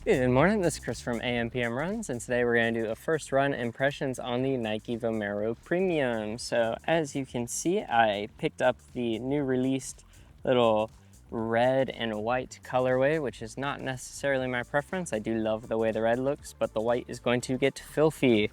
Good morning, this is Chris from ampmruns, and today we're going to do a first run impressions on the Nike Vomero Premium. So as you can see, I picked up the new released little red and white colorway, which is not necessarily my preference. I do love the way the red looks, but the white is going to get filthy.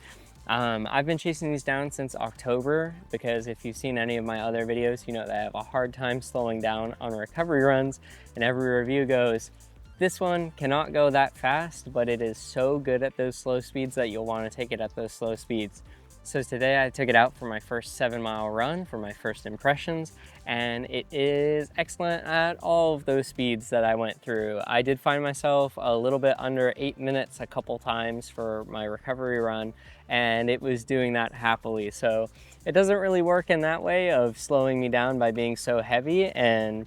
I've been chasing these down since October because if you've seen any of my other videos, you know that I have a hard time slowing down on recovery runs, and every review goes, this one cannot go that fast, but it is so good at those slow speeds that you'll want to take it at those slow speeds. So today I took it out for my first 7-mile run for my first impressions, and it is excellent at all of those speeds that I went through. I did find myself a little bit under 8 minutes a couple times for my recovery run, and it was doing that happily. So it doesn't really work in that way of slowing me down by being so heavy, and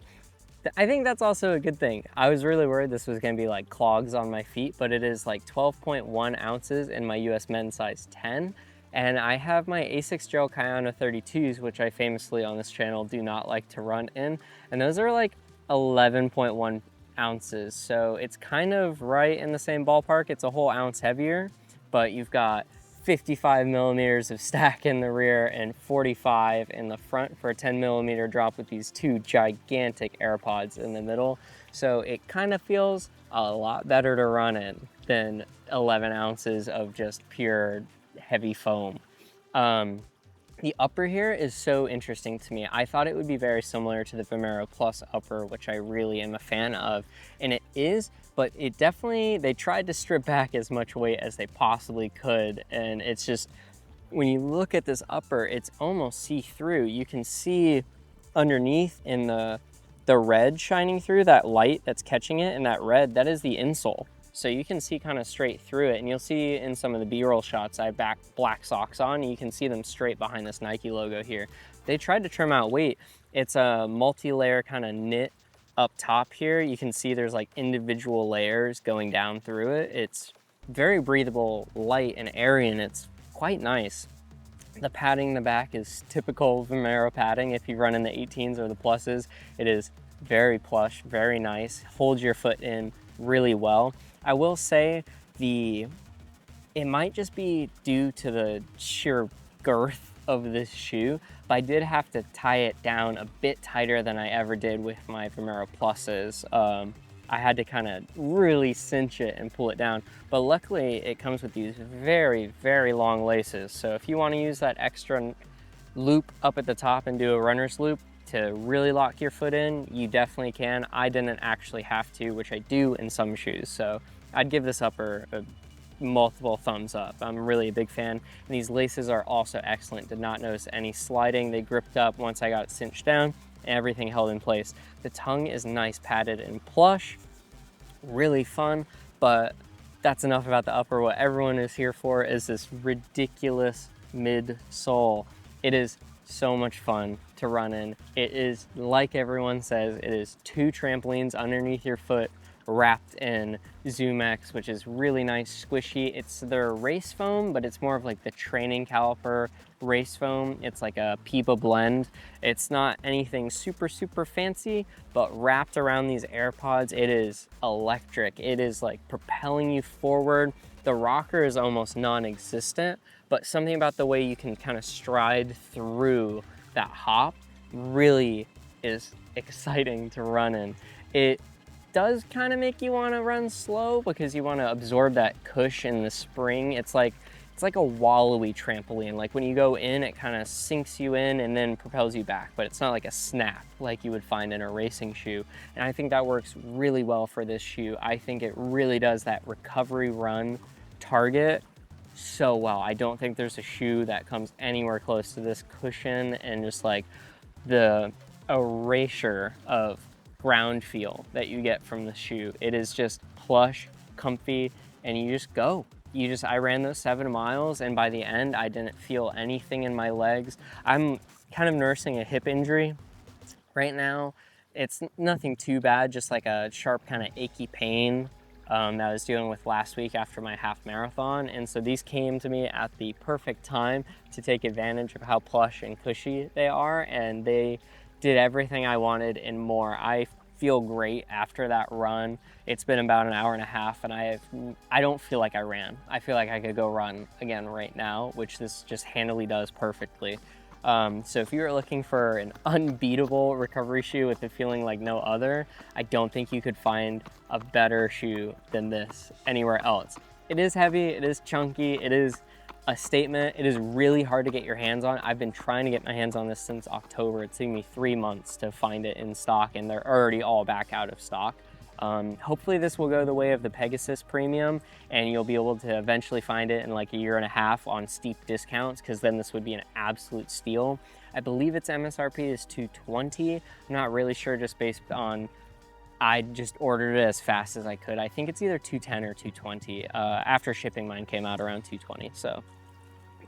I think that's also a good thing. I was really worried this was going to be like clogs on my feet, but it is like 12.1 ounces in my US men's size 10. And I have my Asics Gel Kayano 32s, which I famously on this channel do not like to run in. And those are like 11.1 ounces. So it's kind of right in the same ballpark. It's a whole ounce heavier, but you've got 55 millimeters of stack in the rear and 45 in the front for a 10 millimeter drop with these two gigantic AirPods in the middle. So it kind of feels a lot better to run in than 11 ounces of just pure heavy foam. The upper here is so interesting to me. I thought it would be very similar to the Vomero Plus upper, which I really am a fan of, and it is, but it definitely, they tried to strip back as much weight as they possibly could, and it's just, when you look at this upper, it's almost see-through. You can see underneath in the red shining through, that light that's catching it, and that red, that is the insole. So you can see kind of straight through it, and you'll see in some of the B-roll shots I have black socks on, and you can see them straight behind this Nike logo here. They tried to trim out weight. It's a multi-layer kind of knit up top here. You can see there's like individual layers going down through it. It's very breathable, light, and airy, and it's quite nice. The padding in the back is typical Vomero padding. If you run in the 18s or the pluses, it is very plush, very nice, holds your foot in really well. I will say it might just be due to the sheer girth of this shoe, but I did have to tie it down a bit tighter than I ever did with my Vomero Pluses. I had to kind of really cinch it and pull it down, but luckily it comes with these very, very long laces. So if you want to use that extra loop up at the top and do a runner's loop to really lock your foot in, you definitely can. I didn't actually have to, which I do in some shoes. So I'd give this upper a multiple thumbs up. I'm really a big fan. And these laces are also excellent. Did not notice any sliding. They gripped up once I got it cinched down, and everything held in place. The tongue is nice, padded, and plush. Really fun, but that's enough about the upper. What everyone is here for is this ridiculous midsole. It is so much fun to run in. It is, like everyone says, it is 2 trampolines underneath your foot wrapped in ZoomX, which is really nice, squishy. It's their race foam, but it's more of like the training caliper race foam. It's like a Piba blend. It's not anything super, super fancy, but wrapped around these AirPods, it is electric. It is like propelling you forward. The rocker is almost non-existent, but something about the way you can kind of stride through that hop really is exciting to run in. It does kind of make you want to run slow because you want to absorb that cushion in the spring. It's like a wallowy trampoline. Like when you go in, it kind of sinks you in and then propels you back, but it's not like a snap like you would find in a racing shoe. And I think that works really well for this shoe. I think it really does that recovery run target so well. I don't think there's a shoe that comes anywhere close to this cushion and just like the erasure of ground feel that you get from the shoe. It is just plush, comfy, and you just go. I ran those 7 miles, and by the end, I didn't feel anything in my legs. I'm kind of nursing a hip injury right now. It's nothing too bad, just like a sharp kind of achy pain that I was dealing with last week after my half marathon. And so these came to me at the perfect time to take advantage of how plush and cushy they are, and they did everything I wanted and more. I feel great after that run. It's been about an hour and a half and I don't feel like I ran. I feel like I could go run again right now, which this just handily does perfectly. So if you're looking for an unbeatable recovery shoe with a feeling like no other, I don't think you could find a better shoe than this anywhere else. It is heavy, it is chunky, it is a statement. It is really hard to get your hands on. I've been trying to get my hands on this since October. It's taken me 3 months to find it in stock, and they're already all back out of stock. Hopefully this will go the way of the Pegasus Premium, and you'll be able to eventually find it in like a year and a half on steep discounts, because then this would be an absolute steal. I believe its MSRP is $220. I'm not really sure, just based on I just ordered it as fast as I could. I think it's either $210 or $220. After shipping, mine came out around $220. So,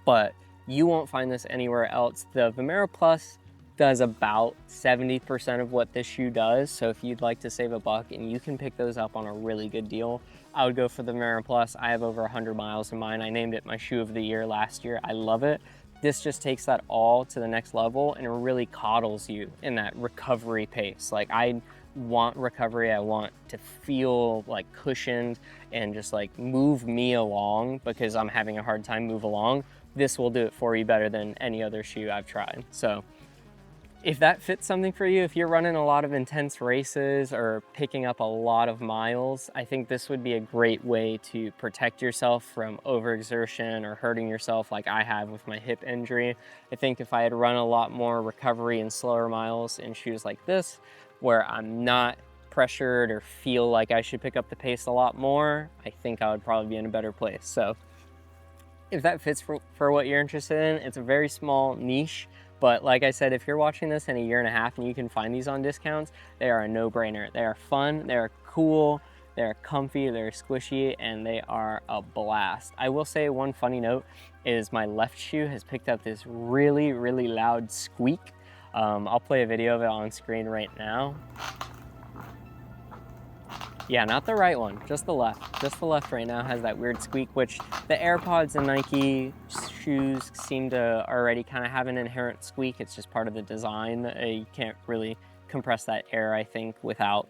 but you won't find this anywhere else. The Vomero Plus does about 70% of what this shoe does. So if you'd like to save a buck and you can pick those up on a really good deal, I would go for the Vomero Plus. I have over 100 miles in mine. I named it my shoe of the year last year. I love it. This just takes that all to the next level, and it really coddles you in that recovery pace. Like, I want recovery. I want to feel like cushioned and just like move me along, because I'm having a hard time move along. This will do it for you better than any other shoe I've tried. So if that fits something for you, if you're running a lot of intense races or picking up a lot of miles, I think this would be a great way to protect yourself from overexertion or hurting yourself like I have with my hip injury. I think if I had run a lot more recovery and slower miles in shoes like this, where I'm not pressured or feel like I should pick up the pace a lot more, I think I would probably be in a better place. So if that fits for what you're interested in, it's a very small niche. But like I said, if you're watching this in a year and a half and you can find these on discounts, they are a no-brainer. They are fun, they're cool, they're comfy, they're squishy, and they are a blast. I will say one funny note is my left shoe has picked up this really, really loud squeak. I'll play a video of it on screen right now. Yeah, not the right one, just the left. Just the left right now has that weird squeak, which the AirPods and Nike shoes seem to already kind of have an inherent squeak. It's just part of the design. You can't really compress that air, I think, without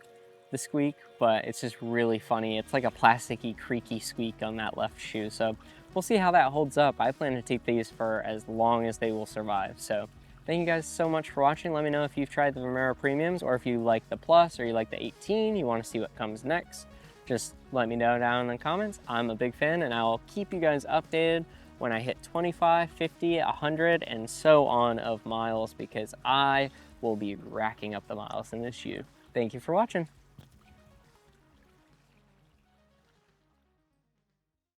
the squeak, but it's just really funny. It's like a plasticky, creaky squeak on that left shoe. So we'll see how that holds up. I plan to keep these for as long as they will survive. So thank you guys so much for watching. Let me know if you've tried the Vomero Premiums, or if you like the Plus, or you like the 18, you want to see what comes next. Just let me know down in the comments. I'm a big fan, and I'll keep you guys updated when I hit 25, 50, 100, and so on of miles, because I will be racking up the miles in this shoe. Thank you for watching.